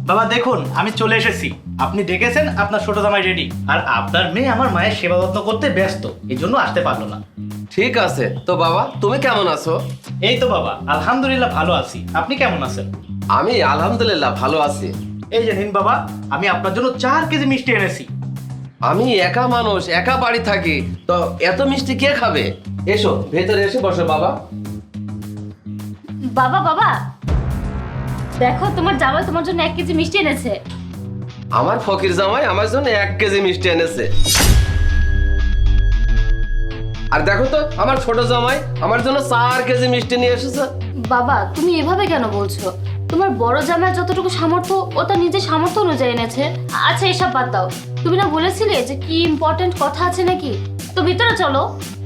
বাবা দেখুন আমি চলে এসেছি। আপনি ডেকেছেন, আপনার ছোট জামাই রেডি। আর আপনার মেয়ে আমার মায়ের সেবা যত্ন করতে ব্যস্ত, এই জন্য আসতে পারলো না। ঠিক আছে তো বাবা, তুমি কেমন আছো? এই তো বাবা আলহামদুলিল্লাহ ভালো আছি। আপনি কেমন আছেন? আমি আলহামদুলিল্লাহ ভালো আছি। এই যে নিন বাবা, আমি আপনার জন্য 4 কেজি মিষ্টি এনেছি। আমি একা মানুষ, একা বাড়ি থাকি, তো এত মিষ্টি কে খাবে? এসো ভেতরে এসে বসো বাবা। বাবা বাবা দেখো, তোমার জামাই তোমার জন্য 1 কেজি মিষ্টি এনেছে। আমার ফকির জামাই আমার জন্য 1 কেজি মিষ্টি এনেছে। আর দেখো তো আমার ছোট জামাই আমার জন্য 4 কেজি মিষ্টি নিয়ে এসেছে। বাবা তুমি এভাবে কেন বলছো? তোমার বড় জামাই যতটুকু সামর্থ্য ও তার নিজের সামর্থ্য অনুযায়ী এনেছে। আচ্ছা এসব বাদ দাও, তুমি না বলেছিলে যে কি ইম্পর্টেন্ট কথা আছে নাকি? তো ভিতরে চলো।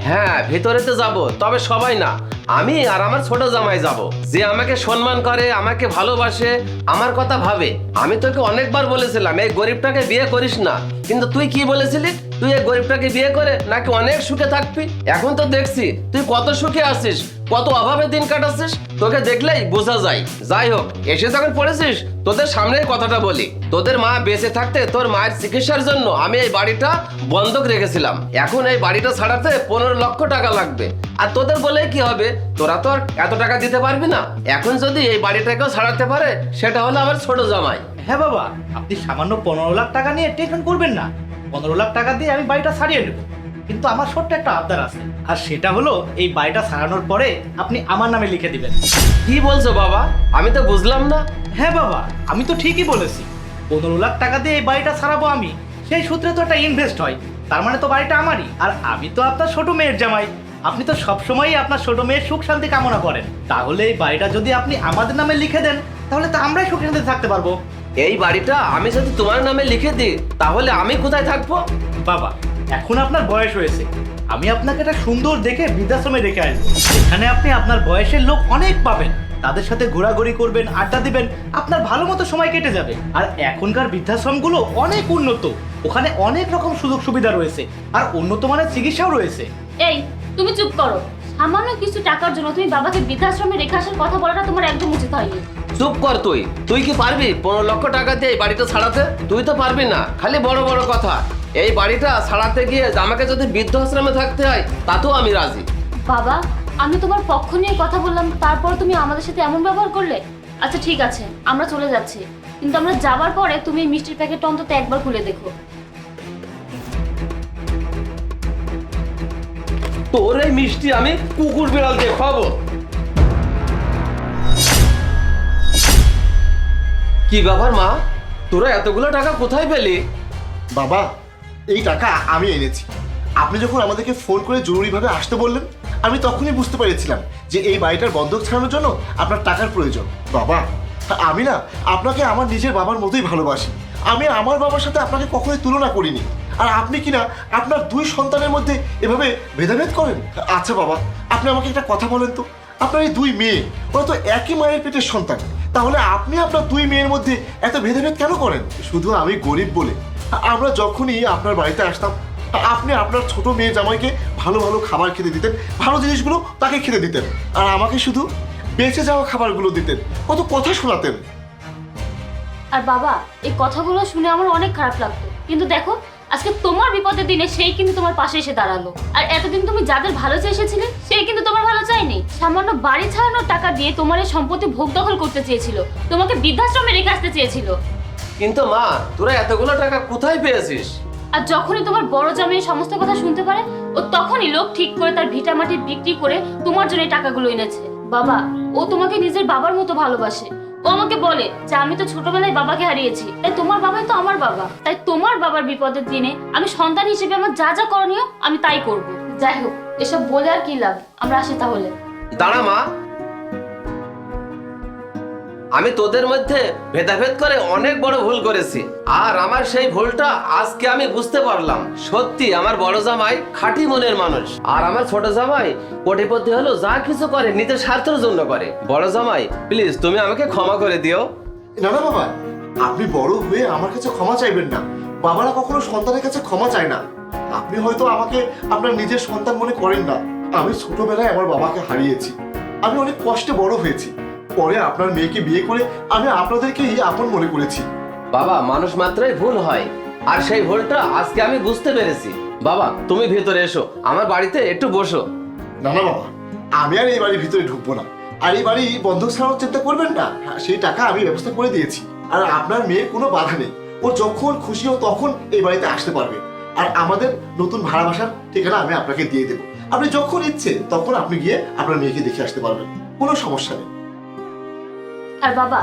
হ্যাঁ ভিতরেতে যাব, তবে সবাই না, আমি আর আমার ছোট জামাই যাব। যে আমাকে সম্মান করে, আমাকে ভালোবাসে, আমার কথা ভাবে। আমি তোকে অনেকবার বলেছিলাম এই গরিবটাকে বিয়ে করিস না, কিন্তু তুই কি বলেছিলি? তুই এই গরিবটাকে বিয়ে করে নাকি অনেক সুখে থাকবি। এখন তো দেখছি তুই কত সুখে আছিস, কত অভাবে দিন কাটাচ্ছিস। তোকে দেখলেই বোঝা যায়। যাই হোক, এসে যখন পড়েছিস তোদের সামনে কথাটা বলি। তোদের মা বেঁচে থাকতে তোর মায়ের চিকিৎসার জন্য আমি এই বাড়িটা বন্ধক রেখেছিলাম। এখন এই বাড়িটা ছাড়াতে 15 লক্ষ টাকা লাগবে। আর তোদের বলে কি হবে? তোরা তো আর এত টাকা দিতে পারবি না। এখন যদি এই বাড়িটাকেও ছাড়াতে পারে, সেটা হলো আমার ছোট জামাই। হ্যাঁ বাবা, আপনি সামান্য 15 লাখ টাকা নিয়ে টেনশন করবেন না। 15 লাখ টাকা দিয়ে আমি বাড়িটা ছাড়িয়ে নেব, কিন্তু আমার ছোট্ট একটা আবদার আছে। আর সেটা হলো এই বাড়িটা ছাড়ানোর পরে আপনি আমার নামে লিখে দিবেন। কি বলছো বাবা? আমি তো বুঝলাম না। হ্যাঁ বাবা, আমি তো ঠিকই বলেছি। 15 লাখ টাকা দিয়ে এই বাড়িটা ছাড়াবো আমি। সেই সূত্রে তো একটা ইনভেস্ট হয়, তার মানে তো বাড়িটা আমারই। আর আমি তো আপনার ছোট মেয়ের জামাই। আপনি তো সবসময়ই আপনার ছোট মেয়ের সুখ শান্তি কামনা করেন। তাহলে এই বাড়িটা যদি আপনি আমাদের নামে লিখে দেন, তাহলে তো আমরাই সুখ শান্তি থাকতে পারবো। এই বাড়িটা আমি যদি তোমার নামে লিখে দিই, তাহলে আমি কোথায় থাকবো? বাবা এখন আপনার বয়স হয়েছে, আমি আপনাকে একটা সুন্দর দেখে বৃদ্ধাশ্রমে রেখে আসবো। এখানে আপনি আপনার বয়সের লোক অনেক পাবেন, তাদের সাথে ঘোরাঘুরি করবেন, আড্ডা দিবেন, আপনার ভালো মতো সময় কেটে যাবে। আর এখনকার বৃদ্ধাশ্রমগুলো অনেক উন্নত, ওখানে অনেক রকম সুযোগ সুবিধা রয়েছে, আর উন্নত মানের চিকিৎসাও রয়েছে। এই তুমি চুপ করো। সামান্য কিছু টাকার জন্য তুমি বাবাকে বৃদ্ধাশ্রমে রেখে আসার কথা বলাটা তোমার একদম উচিত হয়নি। চুপ কর তুই। তুই কি পারবি 15 লক্ষ টাকা দিয়ে এই বাড়িটা ছাড়াতে? তুই তো পারবি না, খালি বড় বড় কথা। এই বাড়িটা ছাড়াতে গিয়ে আমাকে যদি বৃদ্ধাশ্রমে থাকতে হয়, তাতেও আমি রাজি। বাবা আমি তোমার পক্ষ নিয়ে কথা বললাম, তারপর তুমি আমাদের সাথে এমন ব্যবহার করলে। আচ্ছা ঠিক আছে, আমরা চলে যাচ্ছি, কিন্তু আমরা যাবার পরে তুমি এই মিষ্টির প্যাকেটটা অন্তত একবার খুলে দেখো। তোর এই মিষ্টি আমি কুকুর বিড়াল দিয়ে খাবো। কি ব্যাপার মা, তোরা এতগুলো টাকা কোথায় পেলি? বাবা এই টাকা আমি এনেছি। আপনি যখন আমাদেরকে ফোন করে জরুরিভাবে আসতে বললেন, আমি তখনই বুঝতে পেরেছিলাম যে এই বাড়িটার বন্ধক ছাড়ানোর জন্য আপনার টাকার প্রয়োজন। বাবা আমি না আপনাকে আমার নিজের বাবার মতোই ভালোবাসি। আমি আমার বাবার সাথে আপনাকে কখনোই তুলনা করিনি। আর আপনি কিনা আপনার 2 সন্তানের মধ্যে এভাবে ভেদাভেদ করেন। আচ্ছা বাবা, আপনি আমাকে একটা কথা বলেন তো, আপনার এই 2 মেয়ে, ওরা তো একই মায়ের পেটের সন্তান, তাহলে আপনি আপনার 2 মেয়ের মধ্যে এত ভেদাভেদ কেন করেন? শুধু আমি গরিব বলে আমরা যখনই আপনার বাড়িতে আসতাম, আপনি আপনার ছোট মেয়ে জামাইকে ভালো ভালো খাবার খেতে দিতেন, ভালো জিনিসগুলো তাকে খেতে দিতেন, আর আমাকে শুধু বেঁচে যাওয়া খাবারগুলো দিতেন, কত কথা শোনাতেন। আর বাবা এই কথাগুলো শুনে আমার অনেক খারাপ লাগতো, কিন্তু দেখো আজকে তোমার বিপদের দিনে সেই কিন্তু তোমার পাশে এসে দাঁড়ালো। আর এতদিন তুমি যাদের ভালো চেয়েছিলে সেই কিন্তু তোমার ভালো চাইনি। সামান্য বাড়ি ছাড়ানোর টাকা দিয়ে তোমার এই সম্পত্তি ভোগ দখল করতে চেয়েছিল, তোমাকে বৃদ্ধাশ্রমে রেখে আসতে চেয়েছিল। কিন্তু মা, তোরা এতগুলো টাকা কোথায় পেয়েছিস? আর যখনই তোমার বড় জামাই এই সমস্ত কথা শুনতে পারে, ও তখনই লোক ঠিক করে তার ভিটা মাটি বিক্রি করে তোমার জন্য এই টাকাগুলো এনেছে। বাবা ও তোমাকে নিজের বাবার মতো ভালোবাসে। ও আমাকে বলে যে আমি তো ছোটবেলায় বাবাকে হারিয়েছি, তাই তোমার বাবাই তো আমার বাবা। তাই তোমার বাবার বিপদের দিনে আমি সন্তান হিসেবে আমার যা যা করণীয় আমি তাই করব। যাই হোক এসব বলে আর কি লাভ, আমরা আসি তাহলে। দাঁড়া মা, আমি তোদের মধ্যে ভেদাভেদ করে অনেক বড় ভুল করেছি। আর আমার সেই ভুলটা আজকে আমি বুঝতে পারলাম। সত্যি আমার বড় জামাই খাঁটি মনের মানুষ, আর আমার ছোট জামাই কোটিপতি হলো যা কিছু করে নিজের স্বার্থের জন্য করে। বড় জামাই প্লিজ তুমি আমাকে ক্ষমা করে দিও। না না বাবা, আপনি বড় হয়ে আমার কাছে ক্ষমা চাইবেন না। বাবারা কখনো সন্তানের কাছে ক্ষমা চায় না। আপনি হয়তো আমাকে আপনার নিজের সন্তান মনে করেন না। আমি ছোটবেলায় আমার বাবাকে হারিয়েছি, আমি অনেক কষ্টে বড় হয়েছি। পরে আপনার মেয়েকে বিয়ে করে আমি আপনাদেরকেই আপন মনে করেছি। বাবা, মানুষ মাত্রই ভুল হয়, আর সেই ভুলটা আজকে আমি বুঝতে পেরেছি। বাবা, তুমি ভেতরে এসো, আমার বাড়িতে একটু বসো। না না বাবা, আমি আর এই বাড়ির ভিতরে ঢুকবো না। আর এই বাড়ি বন্ধক ছাড়ানোর চিন্তা করবেন না, হ্যাঁ, সেই টাকা আমি ব্যবস্থা করে দিয়েছি। আর আপনার মেয়ের কোনো বাধা নেই, ও যখন খুশি ও তখন এই বাড়িতে আসতে পারবে। আর আমাদের নতুন ভাড়া বাসার ঠিকানা আমি আপনাকে দিয়ে দেবো। আপনি যখন ইচ্ছে তখন আপনি গিয়ে আপনার মেয়েকে দেখে আসতে পারবেন, কোনো সমস্যা নেই। আর বাবা,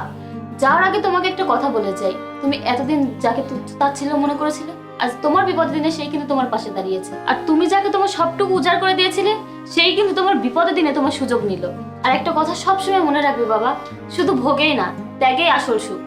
যাওয়ার আগে তোমাকে একটা কথা বলে যাই। তুমি এতদিন যাকে তাচ্ছিল্য মনে করেছিলে, আজ তোমার বিপদের দিনে সেই কিন্তু তোমার পাশে দাঁড়িয়েছে। আর তুমি যাকে তোমার সবটুকু উজাড় করে দিয়েছিলে, সেই কিন্তু তোমার বিপদের দিনে তোমার সুযোগ নিল। আর একটা কথা সবসময় মনে রাখবে বাবা, শুধু ভোগেই না, ত্যাগেই আসল সুখ।